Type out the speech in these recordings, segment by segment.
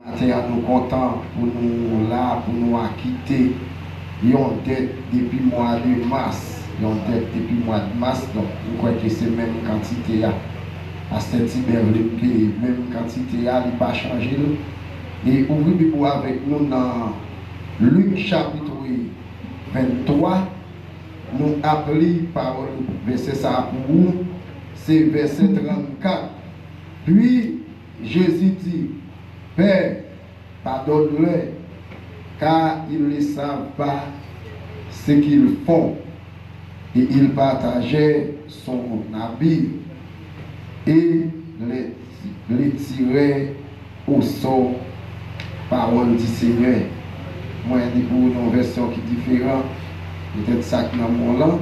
Matin, nous contents pour nous là, pour nous acquitter. Ils ont dette depuis le mois de mars. Ils ont dette depuis le mois de mars. Donc, je crois que c'est même quantité. À cette même quantité, il n'a pas changé. Et ouvrez Bible avec nous dans Luc chapitre 23. Nous appelons parole verset ça pour vous. C'est verset 34. Puis Jésus dit, Père, pardonne-leur, car ils ne savent pas ce qu'ils font. Et il partageait son habit et les tirait au sort. Parole du Seigneur. Moi, je dis pour une version qui est différente. Peut-être ça qui est dans mon langue.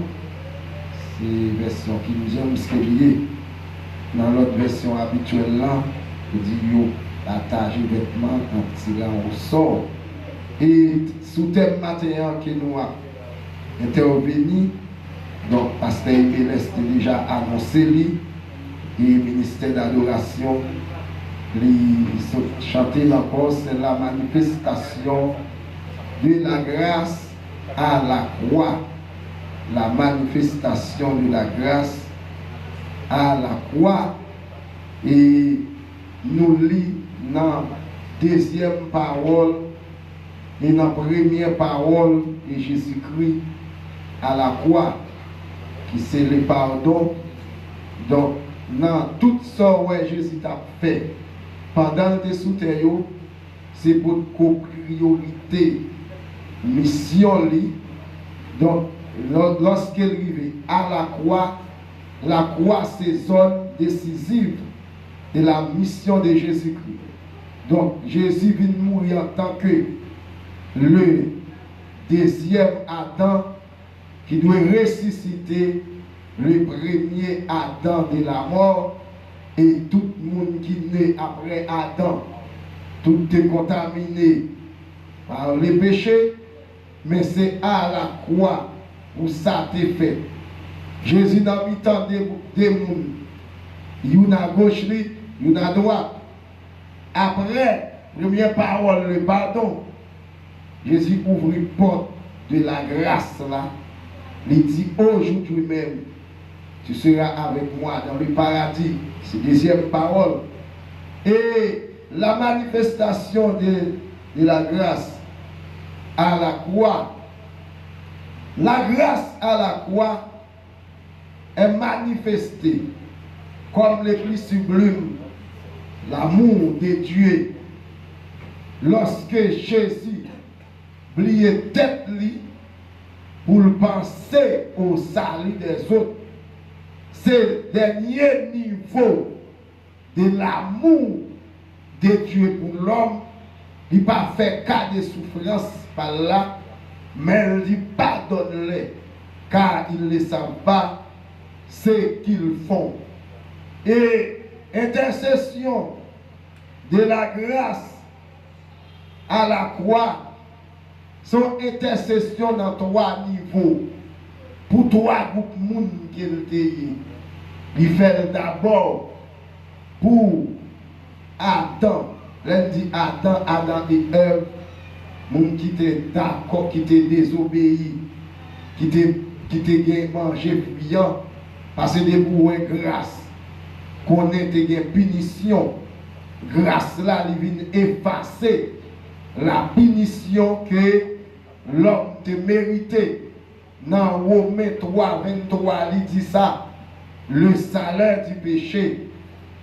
C'est une version qui nous aime ce qu'il y a. Dans l'autre version habituelle, là, il dit yo, partager vêtements en tirant au sort. Et sous thème matin que nous avons intervenu, donc Pasteur Emile était déjà annoncé lui, et le ministère d'adoration, chanter encore, c'est la manifestation de la grâce à la croix. La manifestation de la grâce à la croix. Et nous lisons dans la deuxième parole et dans la première parole de Jésus-Christ à la croix, qui c'est le pardon. Donc, dans tout ça que Jésus a fait pendant le sous c'est pour priorité mission. Donc, lorsqu'il arrive à la croix c'est zone décisive de la mission de Jésus-Christ. Donc, Jésus vient mourir en tant que le deuxième Adam qui doit ressusciter le premier Adam de la mort, et tout le monde qui naît après Adam, tout est contaminé par les péchés, mais c'est à la croix où ça t'est fait. Jésus n'a mis tant de monde, il y a à gauche, il y a à droite. Après, première parole, le pardon, Jésus ouvre une porte de la grâce là. Il dit aujourd'hui même, tu seras avec moi dans le paradis. C'est la deuxième parole. Et la manifestation de la grâce à la croix. La grâce à la croix est manifestée comme le plus sublime, l'amour de Dieu. Lorsque Jésus pliait tête pour penser au salut des autres, c'est le dernier niveau de l'amour de Dieu pour l'homme. Il n'a pas fait cas de souffrance par là, mais il pardonne-les, car ils ne savent pas ce qu'ils font. Et intercession de la grâce à la croix, son intercession dans trois niveaux. Pour trois groupes de monde qui étaient. Il fait d'abord pour Adam. L'un dit Adam et Ève, monde qui était d'accord, qui était désobéi, qui était mangé fuyant, parce que des pour grâce, qu'on était une punition. Grâce là, il vient effacer la punition que l'homme te méritait. Dans Romains 3, 23, il dit ça. Le salaire du péché,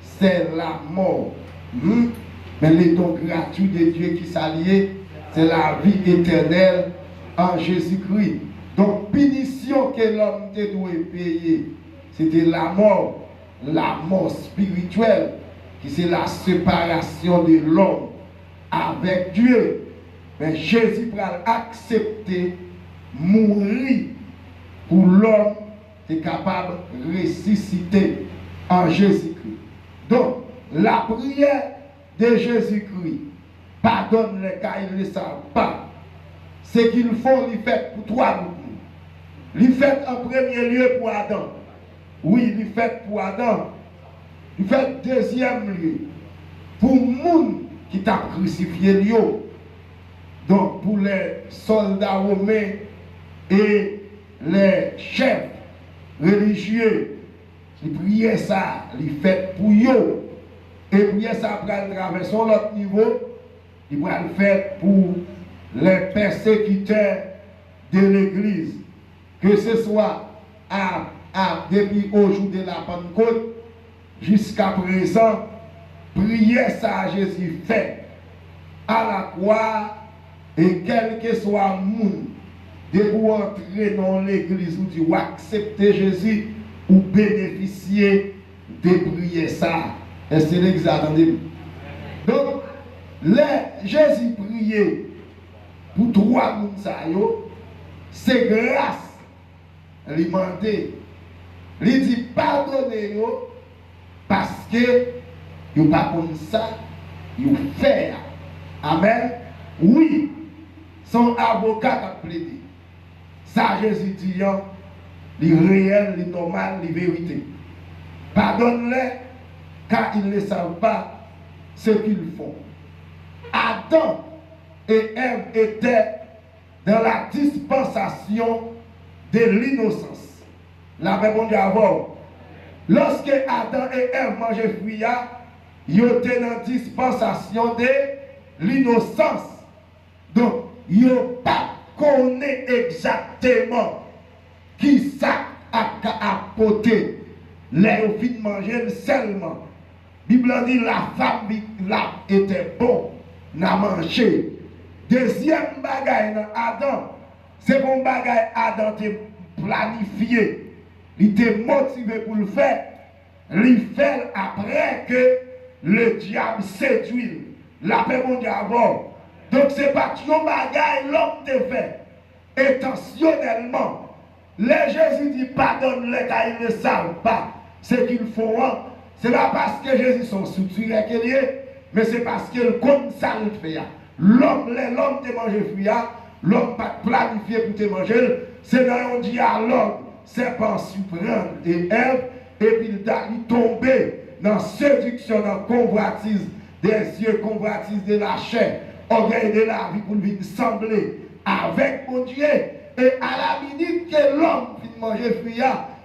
c'est la mort. Mais le don gratuit de Dieu qui s'allie, c'est la vie éternelle en Jésus-Christ. Donc, punition que l'homme doit payer, c'était la mort spirituelle, qui c'est la séparation de l'homme avec Dieu. Mais Jésus va accepter mourir pour l'homme qui est capable de ressusciter en Jésus-Christ. Donc, la prière de Jésus-Christ, pardonne les cas, ils ne savent pas. Ce qu'ils font, ils fait pour trois groupes. Ils fait en premier lieu pour Adam. Oui, ils fait pour Adam. Ils fait deuxième lieu pour monde qui t'a crucifié Lio. Donc pour les soldats romains et les chefs religieux, ils priaient ça, ils fait pour eux. Et priaient ça pour traverser l'autre niveau, ils vont le faire pour les persécuteurs de l'Église. Que ce soit depuis au jour de la Pentecôte, jusqu'à présent, prier ça à Jésus fait à la croix, et quel que soit le monde, de vous entrer dans l'église ou accepter Jésus ou bénéficier de prier ça. Est-ce que l'église attendez? Donc, Jésus priait pour trois personnes, c'est grâce. Il demandait, il dit pardonnez-vous parce que vous pas comme ça, vous fait. Amen. Oui, son avocat a plaidé. Ça, Jésus dit, le réel, le normal, la vérité. Pardonne-les, car ils ne savent pas ce qu'ils font. Adam et Ève étaient dans la dispensation de l'innocence. La Bible dit avant, lorsque Adam et Ève mangeaient fruit, ils étaient dans la dispensation de l'innocence. Donc, ils n'ont pas connaît exactement qui ça a apporté les filles de manger seulement. La Bible dit la femme là était bon, n'a mangé. Deuxième bagaille dans Adam, c'est bon bagaille Adam te planifié, il était motivé pour le faire, il fait après que le diable séduit. La paix mondiale avant. Donc c'est pas ton bagaille l'homme te fait intentionnellement. Les Jésus dit pardonne-les car ils ne savent pas ce qu'ils font. Ce n'est pas parce que Jésus sont structurés qu'il est, mais c'est parce qu'il comme ça le fait. L'homme te mange fruit, l'homme pas planifié pour te manger, c'est dans un dialogue. Serpent surprend et Ève, et puis il tombé dans séduction, dans convoitise des yeux, convoitise de la chair, orgueil de la vie pour lui sembler avec mon Dieu. Et à la minute que l'homme finit de manger fruit,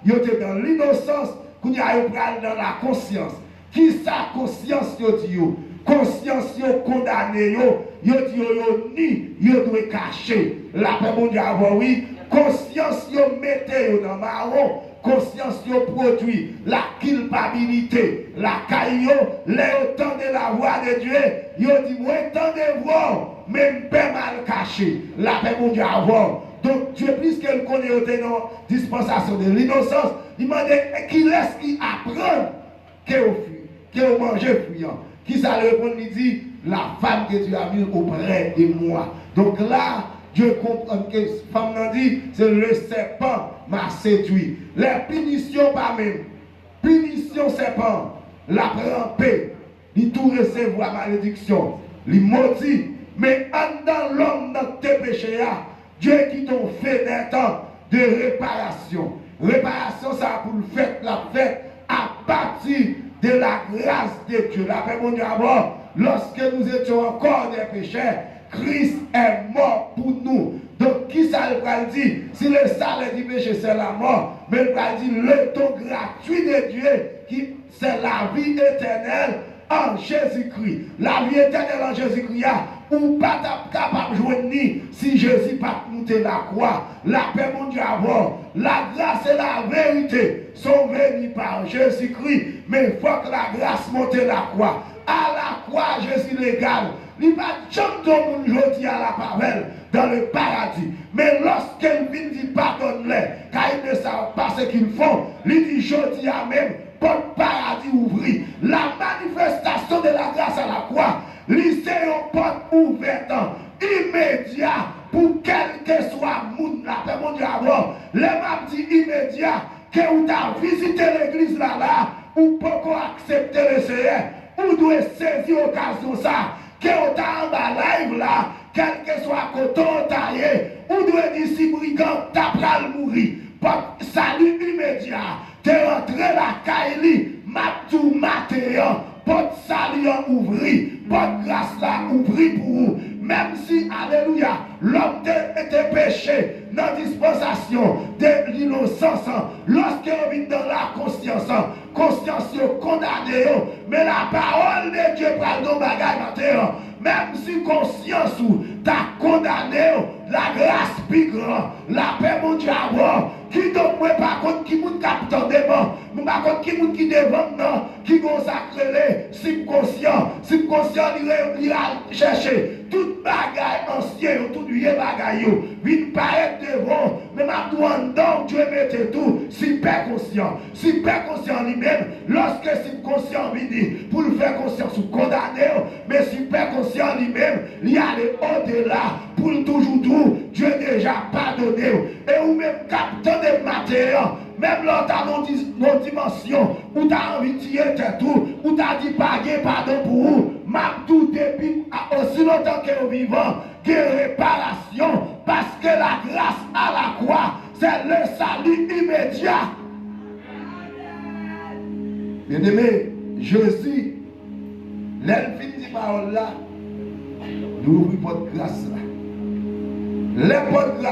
il était dans l'innocence, qu'il y a dans la conscience. Qui sa conscience dit? Conscience condamné, il dit ni doit cacher. La paix mon Dieu avant oui, conscience mettez dans marron. Conscience produit la culpabilité, la caillou, les temps de la voix de Dieu, il dit, moi, temps de voir, même pas mal caché, la paix mon Dieu avant. Donc, Dieu, puisqu'elle connaît dans dispensation de l'innocence, il m'a dit, qui laisse qui apprendre que vous mangez fuyant. Qui ça le répond, il dit, la femme que Dieu a mis auprès de moi. Donc là, Dieu comprend que femme n'a dit, c'est le serpent m'a séduit. Les punitions pas même. Punition serpent, la prend paix. Il tout recevoir malédiction. Il maudit. Mais en dans l'homme dans tes péchés, Dieu qui t'ont fait des temps de réparation. Réparation, ça pour le fait, la fête à partir de la grâce de Dieu. La paix mon Dieu avant, lorsque nous étions encore des pécheurs, Christ est mort pour nous. Donc, qui ça le dit? Si le salaire du péché, c'est la mort, mais il va dire le don gratuit de Dieu, c'est la vie éternelle en Jésus-Christ. La vie éternelle en Jésus-Christ, ou pas capable de joindre si Jésus pas monté la croix. La paix, mon Dieu, avant. La grâce et la vérité sont venues par Jésus-Christ, mais il faut que la grâce monte la croix. À la croix, Jésus légal. Il va jamais de à la parole dans le paradis. Mais lorsqu'elle vient dire pardonne-les, car ils ne savent pas ce qu'ils font, il dit je dis à même, porte paradis ouvri. La manifestation de la grâce à la croix, c'est une porte ouverte, immédiat, pour quel que soit le monde, la paix mon Dieu avant. Les m'a dit immédiat, que vous avez visité l'église là, ou pas accepter le Seigneur, ou doit saisir l'occasion ça. Que vous avez en bas live là, quel que soit coton taillé, ou doit dire si brigand t'as mourir. Salut immédiat, t'es rentré la Kaili, Matou Matéan, porte salut ouvri, porte grâce là ouvri pour vous. Même si, alléluia, l'homme était péché dans la dispensation de l'innocence, lorsqu'il vit dans la conscience condamné, mais la parole de Dieu pardonne bagaille matin. Même si conscience ou t'a condamné, la grâce plus grande, la paix mon Dieu avoir, qui donc moi par contre qui moun capteur devant, nous par contre qui moun qui devant non, qui consacré subconscient il a cherché toute bagaille ancienne, tout vieux bagaille, vite paraître devant, mais ma demandant Dieu mette tout super conscient lui-même, lorsque subconscient vient pour le faire conscience ou condamner, mais super conscient lui-même, il y a au-delà pour toujours tout, Dieu déjà pardonné, et ou même capteur de matière, même là tu as nos dimensions, où tu as envie de tirer tout, où tu as dit pardon pour vous, m'a tout depuis aussi longtemps que nous vivons, que réparation, parce que la grâce à la croix, c'est le salut immédiat. Bien-aimé, Jésus, l'elfine dit parole là, nous ouvrons votre grâce là. Les bonnes grâces